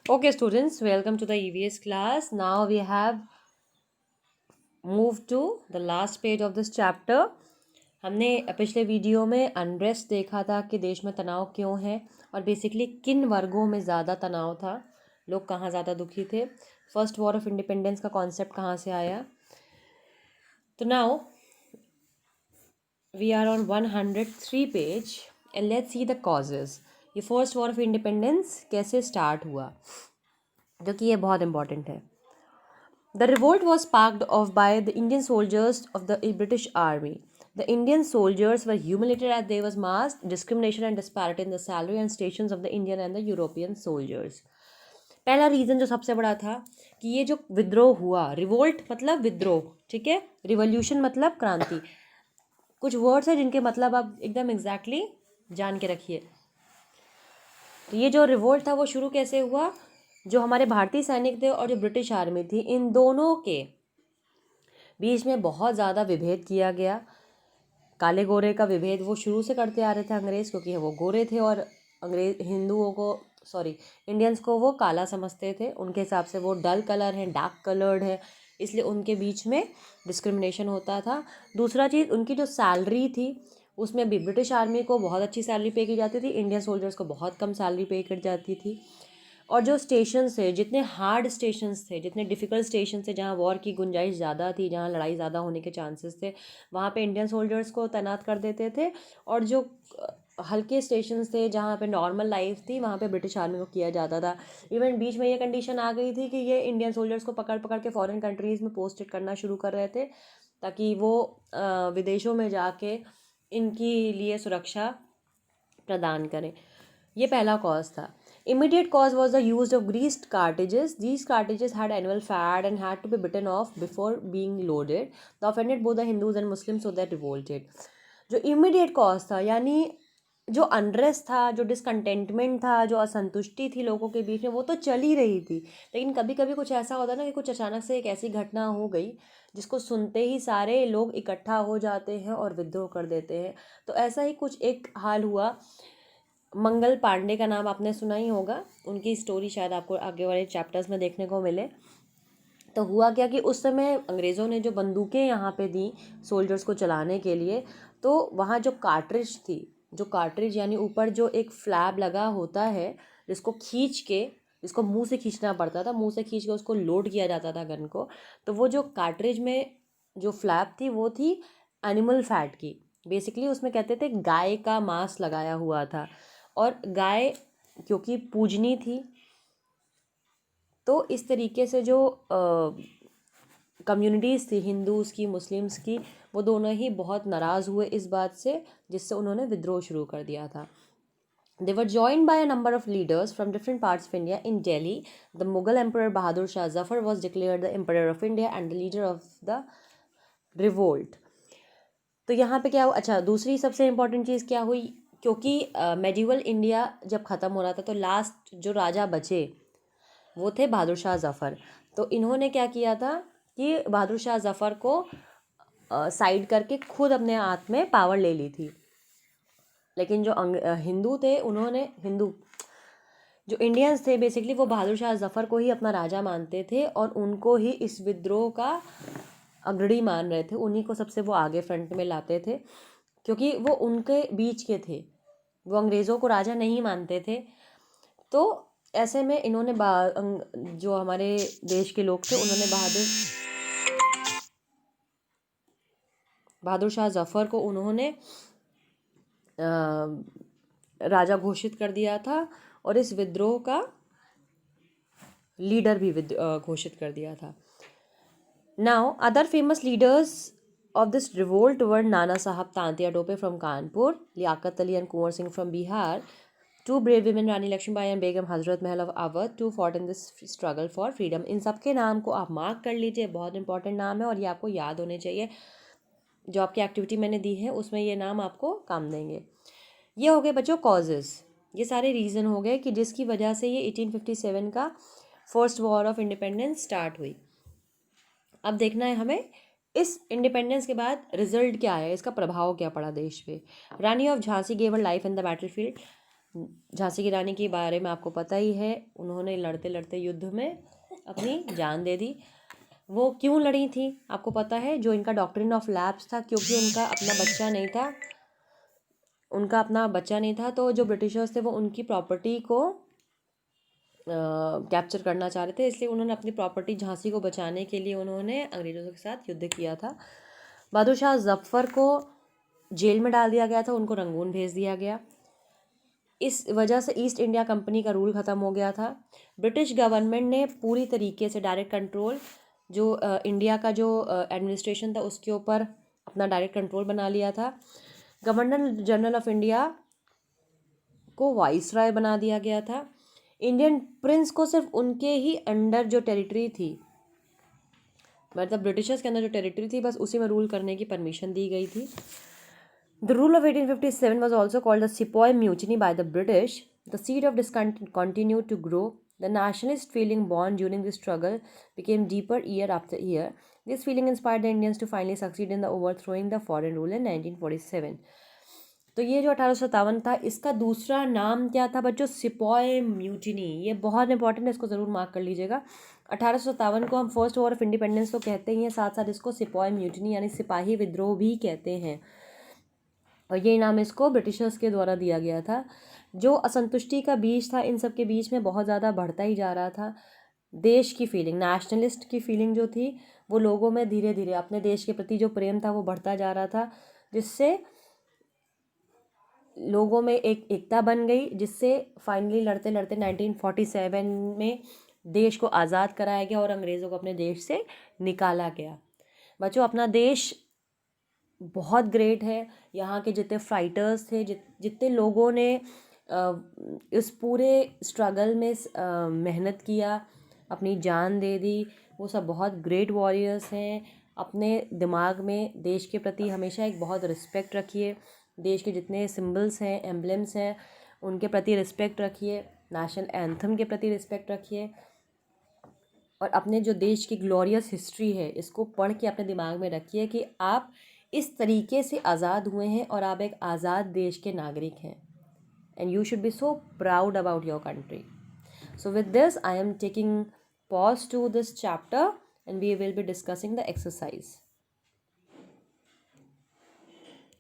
Okay, students, welcome to the EVS class. Now we have moved to the last page of this chapter. हमने पिछले video में unrest देखा था कि देश में तनाव क्यों है और बेसिकली किन वर्गों में ज़्यादा तनाव था, लोग कहाँ ज़्यादा दुखी थे, फर्स्ट वॉर ऑफ इंडिपेंडेंस का कॉन्सेप्ट कहाँ से आया. तो now we are on 103 page and let's see the causes. ये फर्स्ट वॉर ऑफ इंडिपेंडेंस कैसे स्टार्ट हुआ, जो कि ये बहुत इंपॉर्टेंट है. The revolt was sparked off by the Indian soldiers of the British Army. The Indian soldiers were humiliated as there was mass discrimination and disparity in the salary and stations of the Indian and the European soldiers. पहला reason जो सबसे बड़ा था कि ये जो विद्रोह हुआ, रिवोल्ट मतलब विद्रोह, ठीक है, रिवॉल्यूशन मतलब क्रांति. कुछ वर्ड्स हैं जिनके मतलब आप एकदम एग्जैक्टली जान के रखिए. तो ये जो रिवोल्ट था वो शुरू कैसे हुआ, जो हमारे भारतीय सैनिक थे और जो ब्रिटिश आर्मी थी, इन दोनों के बीच में बहुत ज़्यादा विभेद किया गया. काले गोरे का विभेद वो शुरू से करते आ रहे थे अंग्रेज़, क्योंकि वो गोरे थे और अंग्रेज हिंदुओं को इंडियंस को वो काला समझते थे. उनके हिसाब से वो डल कलर है, डार्क कलर्ड है, इसलिए उनके बीच में डिस्क्रिमिनेशन होता था. दूसरा चीज़, उनकी जो सैलरी थी उसमें भी ब्रिटिश आर्मी को बहुत अच्छी सैलरी पे की जाती थी, इंडियन सोल्जर्स को बहुत कम सैलरी पे कर जाती थी. और जो स्टेशंस थे, जितने हार्ड स्टेशंस थे, जितने डिफ़िकल्ट स्टेशन थे, जहाँ वॉर की गुंजाइश ज़्यादा थी, जहाँ लड़ाई ज़्यादा होने के चांसेस थे, वहाँ पे इंडियन सोल्जर्स को तैनात कर देते थे. और जो हल्के स्टेशंस थे, जहाँ पे नॉर्मल लाइफ थी, वहाँ पे ब्रिटिश आर्मी को किया जाता था. इवन बीच में ये कंडीशन आ गई थी कि ये इंडियन सोल्जर्स को पकड़ पकड़ के फॉरेन कंट्रीज़ में पोस्टेड करना शुरू कर रहे थे, ताकि वो विदेशों में जाके इनकी लिए सुरक्षा प्रदान करें. ये पहला कॉज था. Immediate cause was the use of greased cartridges. These cartridges had animal fat and had to be bitten off before being loaded. The offended both the Hindus and Muslims, so they revolted. जो immediate cause था, यानी जो unrest था, जो discontentment था, जो असंतुष्टि थी लोगों के बीच में, वो तो चल ही रही थी. लेकिन कभी कभी कुछ ऐसा होता ना कि कुछ अचानक से एक ऐसी घटना हो गई जिसको सुनते ही सारे लोग इकट्ठा हो जाते हैं और विद्रोह कर देते हैं. तो ऐसा ही कुछ एक हाल हुआ. मंगल पांडे का नाम आपने सुना ही होगा, उनकी स्टोरी शायद आपको आगे वाले चैप्टर्स में देखने को मिले. तो हुआ क्या कि उस समय अंग्रेज़ों ने जो बंदूकें यहाँ पे दी सोल्जर्स को चलाने के लिए, तो वहाँ जो कार्ट्रिज थी, जो कार्ट्रिज यानी ऊपर जो एक फ्लैब लगा होता है, जिसको खींच के, जिसको मुंह से खींचना पड़ता था, मुंह से खींच के उसको लोड किया जाता था गन को. तो वो जो कार्ट्रिज में जो फ्लैब थी वो थी एनिमल फैट की. बेसिकली उसमें कहते थे गाय का मांस लगाया हुआ था. और गाय क्योंकि पूजनी थी, तो इस तरीके से जो कम्युनिटीज़ थी, हिंदूज़ की, मुस्लिम्स की, वो दोनों ही बहुत नाराज़ हुए इस बात से, जिससे उन्होंने विद्रोह शुरू कर दिया था. They were joined by a number of leaders from different parts of India. In Delhi, the Mughal Emperor Bahadur Shah Zafar was declared the Emperor of India and the leader of the revolt. तो यहाँ पे क्या हुआ, अच्छा दूसरी सबसे important चीज़ क्या हुई, क्योंकि मेडिवल इंडिया जब ख़त्म हो रहा था तो लास्ट जो राजा बचे वो थे बहादुर शाह ज़फ़र. तो इन्होंने क्या किया था कि बहादुर शाह ज़फ़र को साइड करके खुद अपने हाथ में पावर ले ली थी. लेकिन जो हिंदू थे, उन्होंने जो इंडियंस थे बेसिकली, वो बहादुर शाह ज़फ़र को ही अपना राजा मानते थे और उनको ही इस विद्रोह का अग्रणी मान रहे थे. उन्हीं को सबसे वो आगे फ्रंट में लाते थे, क्योंकि वो उनके बीच के थे, वो अंग्रेज़ों को राजा नहीं मानते थे. तो ऐसे में इन्होंने जो हमारे देश के लोग थे, उन्होंने बहादुर शाह ज़फ़र को उन्होंने राजा घोषित कर दिया था और इस विद्रोह का लीडर भी घोषित कर दिया था. Now other famous leaders of this revolt were Nana Sahab Tantia Tope from Kanpur, Liaquat Ali and Kunwar Singh from Bihar. Two brave women, Rani Lakshmibai and Begum Hazrat Mahal of Awadh, two fought in this struggle for freedom. इन सब के नाम को आप mark कर लीजिए, बहुत important नाम है और ये आपको याद होने चाहिए. जो आपकी एक्टिविटी मैंने दी है उसमें ये नाम आपको काम देंगे. ये हो गए बच्चों कॉजेज़, ये सारे रीज़न हो गए कि जिसकी वजह से ये 1857 का first war of independence start हुई. अब देखना है हमें इस इंडिपेंडेंस के बाद रिजल्ट क्या है, इसका प्रभाव क्या पड़ा देश पे. Rani of Jhansi gave her life in the battlefield. Jhansi की रानी के बारे में आपको पता ही है, उन्होंने लड़ते लड़ते युद्ध में अपनी जान दे दी। वो क्यों लड़ी थी आपको पता है? जो इनका डॉक्ट्रिन ऑफ लैप्स था, क्योंकि उनका अपना बच्चा नहीं था, तो जो ब्रिटिशर्स थे वो उनकी प्रॉपर्टी को कैप्चर करना चाह रहे थे, इसलिए उन्होंने अपनी प्रॉपर्टी झांसी को बचाने के लिए उन्होंने अंग्रेज़ों के साथ युद्ध किया था। बहादुर शाह जफ़र को जेल में डाल दिया गया था, उनको रंगून भेज दिया गया। इस वजह से ईस्ट इंडिया कंपनी का रूल ख़त्म हो गया था। ब्रिटिश गवर्नमेंट ने पूरी तरीके से डायरेक्ट कंट्रोल, जो इंडिया का जो एडमिनिस्ट्रेशन था उसके ऊपर अपना डायरेक्ट कंट्रोल बना लिया था। गवर्नर जनरल ऑफ इंडिया को वाइसराय बना दिया गया था। इंडियन प्रिंस को सिर्फ उनके ही अंडर जो टेरिटरी थी, मतलब ब्रिटिशर्स के अंदर जो टेरिटरी थी, बस उसी में रूल करने की परमिशन दी गई थी। The rule of 1857 was also called the Sepoy Mutiny by the British. The seed of discontent continued to grow. The nationalist feeling born during this struggle became deeper year after year. This feeling inspired the Indians to finally succeed in the overthrowing the foreign rule in 1947. तो ये जो 1857 था, इसका दूसरा नाम क्या था बच्चों? Sepoy mutiny. ये बहुत इंपॉर्टेंट है, इसको ज़रूर मार्क कर लीजिएगा। 1857 को हम फर्स्ट वॉर ऑफ इंडिपेंडेंस तो कहते ही हैं, साथ साथ इसको सिपॉय म्यूटिनी यानी सिपाही विद्रोह भी कहते हैं। और ये नाम इसको ब्रिटिशर्स के द्वारा दिया गया था। जो असंतुष्टि का बीज था इन सब के बीच में बहुत ज़्यादा बढ़ता ही जा रहा था। देश की फीलिंग, नेशनलिस्ट की फीलिंग जो थी वो लोगों में धीरे धीरे, अपने देश के प्रति जो प्रेम था वो बढ़ता जा रहा था, जिससे लोगों में एक एकता बन गई, जिससे फाइनली लड़ते लड़ते 1947 में देश को आज़ाद कराया गया और अंग्रेज़ों को अपने देश से निकाला गया। बच्चों, अपना देश बहुत ग्रेट है। यहाँ के जितने फाइटर्स थे, जितने लोगों ने इस पूरे स्ट्रगल में मेहनत किया, अपनी जान दे दी, वो सब बहुत ग्रेट वॉरियर्स हैं। अपने दिमाग में देश के प्रति हमेशा एक बहुत रिस्पेक्ट रखिए। देश के जितने सिंबल्स हैं, एम्बलम्स हैं, उनके प्रति रिस्पेक्ट रखिए। नेशनल एंथम के प्रति रिस्पेक्ट रखिए। और अपने जो देश की ग्लोरियस हिस्ट्री है, इसको पढ़ के अपने दिमाग में रखिए कि आप इस तरीके से आज़ाद हुए हैं और आप एक आज़ाद देश के नागरिक हैं। And you should be so proud about your country. So with this, I am taking pause to this chapter and we will be discussing the exercise.